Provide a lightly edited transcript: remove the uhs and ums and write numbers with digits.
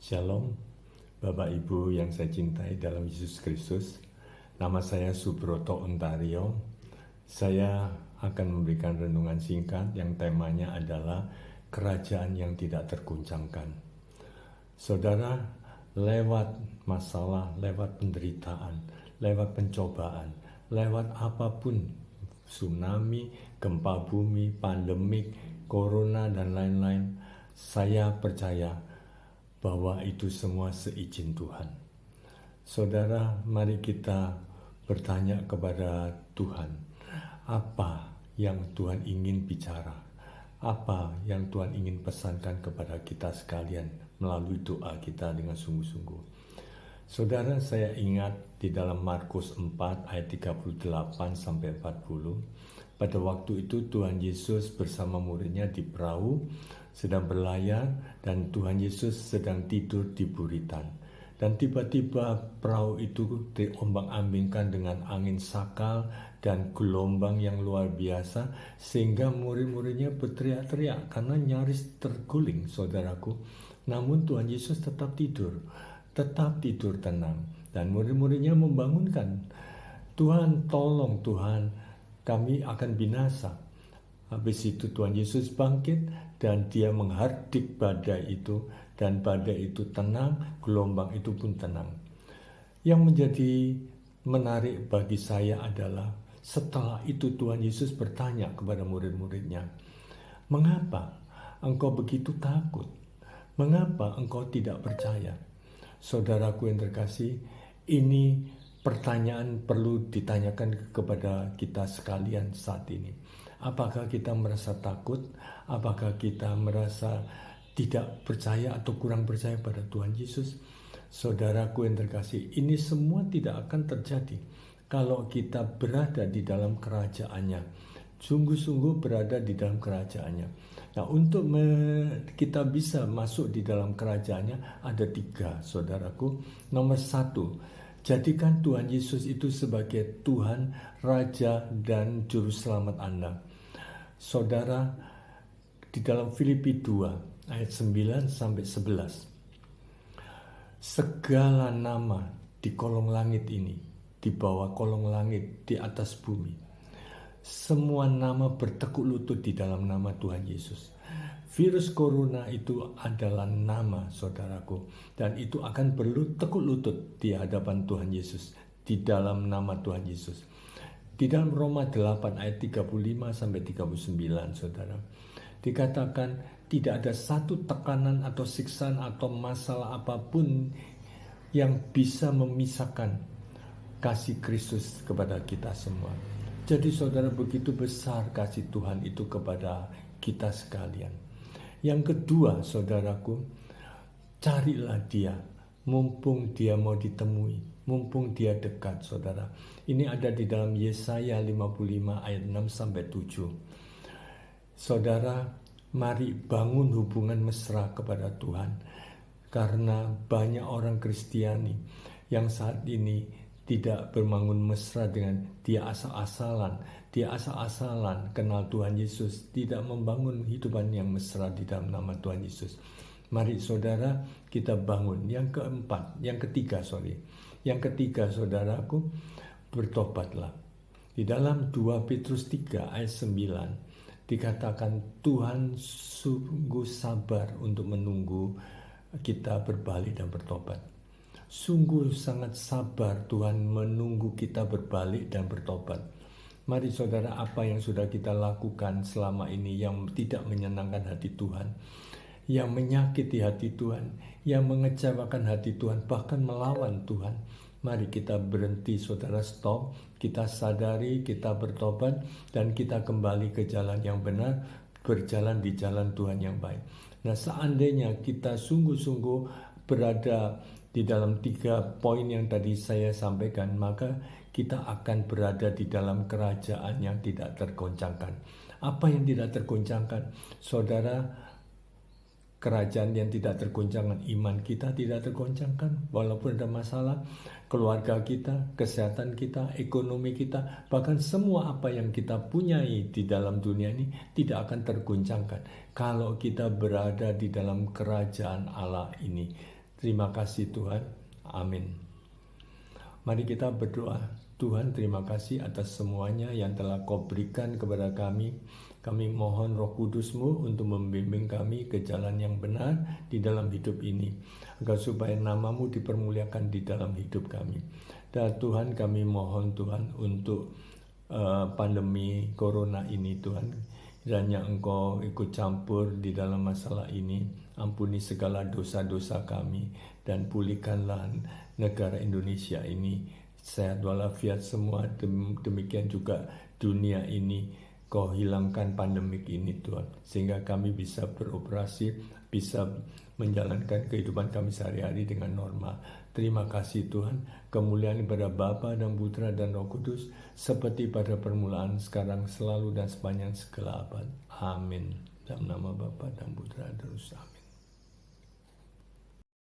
Shalom, Bapak Ibu yang saya cintai dalam Yesus Kristus. Nama saya Subroto Ontario. Saya akan memberikan renungan singkat yang temanya adalah kerajaan yang tidak terguncangkan. Saudara, lewat masalah, lewat penderitaan, lewat pencobaan, lewat apapun, tsunami, gempa bumi, pandemik, corona, dan lain-lain, saya percaya bahwa itu semua seizin Tuhan. Saudara, mari kita bertanya kepada Tuhan, apa yang Tuhan ingin bicara, apa yang Tuhan ingin pesankan kepada kita sekalian melalui doa kita dengan sungguh-sungguh. Saudara, saya ingat di dalam Markus 4 ayat 38-40, pada waktu itu Tuhan Yesus bersama muridnya di perahu sedang berlayar dan Tuhan Yesus sedang tidur di buritan. Dan tiba-tiba perahu itu diombang-ambingkan dengan angin sakal dan gelombang yang luar biasa, sehingga murid-muridnya berteriak-teriak karena nyaris terguling, saudaraku. Namun Tuhan Yesus tetap tidur tenang, dan murid-muridnya membangunkan, Tuhan, tolong Tuhan, kami akan binasa. Habis itu Tuhan Yesus bangkit dan dia menghardik badai itu, dan badai itu tenang, gelombang itu pun tenang. Yang menjadi menarik bagi saya adalah setelah itu Tuhan Yesus bertanya kepada murid-muridnya, mengapa engkau begitu takut? Mengapa engkau tidak percaya? Saudaraku yang terkasih, ini pertanyaan perlu ditanyakan kepada kita sekalian saat ini. Apakah kita merasa takut? Apakah kita merasa tidak percaya atau kurang percaya pada Tuhan Yesus? Saudaraku yang terkasih, ini semua tidak akan terjadi kalau kita berada di dalam kerajaannya, sungguh-sungguh berada di dalam kerajaannya. Nah, untuk kita bisa masuk di dalam kerajaannya ada 3, saudaraku. Nomor 1, jadikan Tuhan Yesus itu sebagai Tuhan, Raja, dan Juru Selamat Anda. Saudara, di dalam Filipi 2 ayat 9-11, segala nama di kolong langit ini, di bawah kolong langit, di atas bumi, semua nama bertekuk lutut di dalam nama Tuhan Yesus. Virus corona itu adalah nama, saudaraku, dan itu akan bertekuk lutut di hadapan Tuhan Yesus, di dalam nama Tuhan Yesus. Di dalam Roma 8 ayat 35-39, saudara, dikatakan tidak ada satu tekanan atau siksaan atau masalah apapun yang bisa memisahkan kasih Kristus kepada kita semua. Jadi saudara, begitu besar kasih Tuhan itu kepada kita sekalian. Yang kedua, saudaraku, carilah dia, mumpung dia mau ditemui, mumpung dia dekat, saudara. Ini ada di dalam Yesaya 55 ayat 6-7. Saudara, mari bangun hubungan mesra kepada Tuhan, karena banyak orang Kristiani yang saat ini tidak berbangun mesra dengan dia asal-asalan kenal Tuhan Yesus, tidak membangun hidupan yang mesra di dalam nama Tuhan Yesus. Mari saudara, kita bangun. Yang ketiga, saudaraku, bertobatlah. Di dalam 2 Petrus 3 ayat 9 dikatakan Tuhan sungguh sabar untuk menunggu kita berbalik dan bertobat. Sungguh sangat sabar Tuhan menunggu kita berbalik dan bertobat. Mari saudara, apa yang sudah kita lakukan selama ini yang tidak menyenangkan hati Tuhan, yang menyakiti hati Tuhan, yang mengecewakan hati Tuhan, bahkan melawan Tuhan, mari kita berhenti, saudara, stop, kita sadari, kita bertobat, dan kita kembali ke jalan yang benar, berjalan di jalan Tuhan yang baik. Nah, seandainya kita sungguh-sungguh berada di dalam 3 poin yang tadi saya sampaikan, maka kita akan berada di dalam kerajaan yang tidak tergoncangkan. Apa yang tidak tergoncangkan? Saudara, kerajaan yang tidak tergoncangkan, iman kita tidak tergoncangkan walaupun ada masalah, keluarga kita, kesehatan kita, ekonomi kita, bahkan semua apa yang kita punyai di dalam dunia ini tidak akan tergoncangkan kalau kita berada di dalam kerajaan Allah ini. Terima kasih Tuhan. Amin. Mari kita berdoa. Tuhan, terima kasih atas semuanya yang telah Kau berikan kepada kami. Kami mohon Roh Kudus-Mu untuk membimbing kami ke jalan yang benar di dalam hidup ini, agar supaya nama-Mu dipermuliakan di dalam hidup kami. Dan Tuhan, kami mohon Tuhan untuk pandemi corona ini Tuhan, kiranya Engkau ikut campur di dalam masalah ini. Ampuni segala dosa-dosa kami dan pulihkanlah negara Indonesia ini sehat walafiat semua. Demikian juga dunia ini, Kau hilangkan pandemik ini Tuhan, sehingga kami bisa beroperasi, bisa menjalankan kehidupan kami sehari-hari dengan normal. Terima kasih Tuhan. Kemuliaan kepada Bapa dan Putra dan Roh Kudus, seperti pada permulaan, sekarang, selalu, dan sepanjang segala abad. Amin. Dalam nama Bapa dan Putra dan Roh Kudus. Amin.